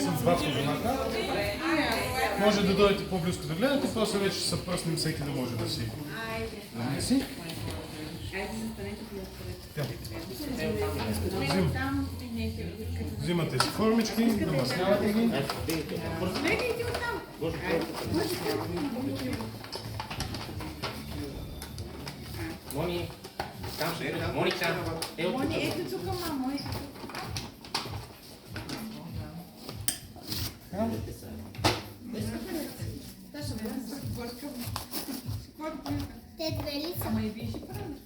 смесим два формата. Може да дойдете по-близко да гледате, после вече ще се пръснем всеки да може да си намеси. Взимате си формички, намаснявате ги. Мони, там ще е, Моника. Мони, ето тук, мамо. Те две ли са? Ама и вие ще правиш.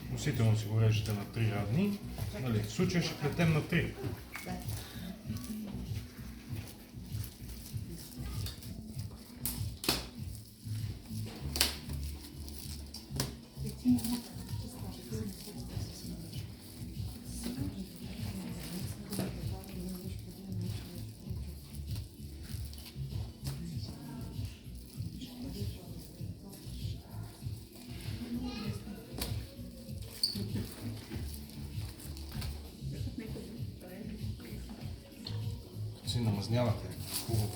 Относително си го режете на 3 равни. Нали, в случая ще плетем на 3. Си намазнявате хубаво.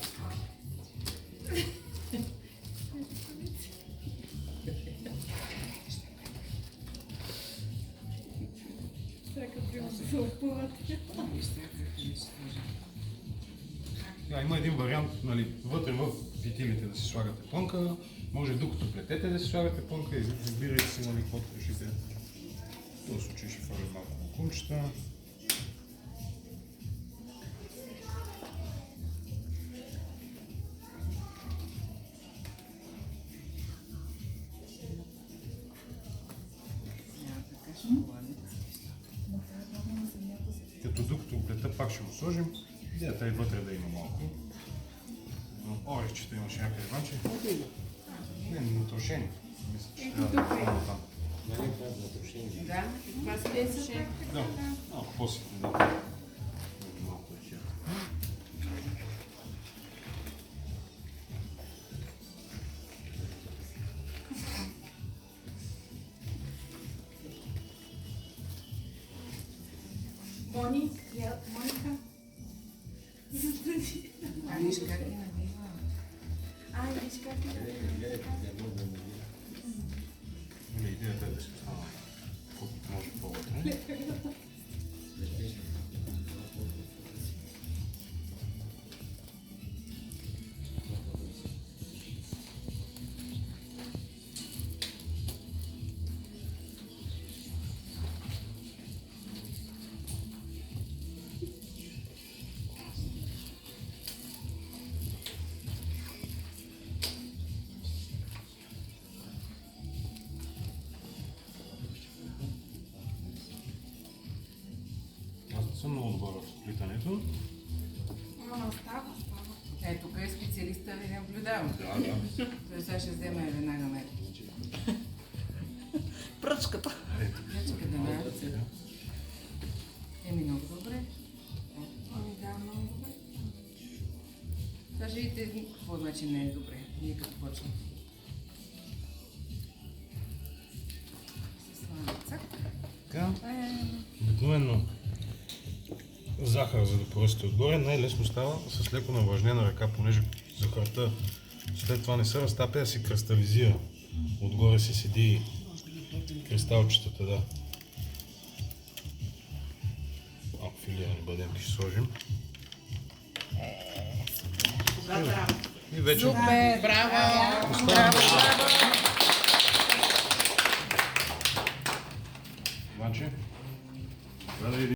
Има един вариант, нали, вътре в фитилите да си слагате плънка, може докато плетете да си слагате плънка и избирайте си, нали, каквото решите. В този случай ще фърля малко кукунчета. Като докато плета пак ще го сложим, идеята е вътре да има малко. Орехчета имаше някъде ванче. Не, натрошени. Мисля, че трябва да е там. Да, това са леса. Да, малко по-ситни, да. Малко е тя. Моника. Виж как е навива. Ай, виж как е навива. Идеята е да се остана колкото може по-вътре. Съм много добър в плитането. Ама става. Е, тук е специалиста, ви не наблюдавам. Да. Той сега ще вземе веднага мерки. Пръчката. Пръчка да нравится. Еми много добре. Ами да, много добре. Сега ще видите какво значи не е добре. Ние като почнем. Се слага цак. Така. Обикновено захар, за да поръсте отгоре, най-лесно става с леко навлажнена ръка, понеже захарта след това не се разтапя, а се кристализира. Отгоре си седи кристалчетата, да. Малко филирани бадемки ще сложим. И вече Супер! Браво! Браво!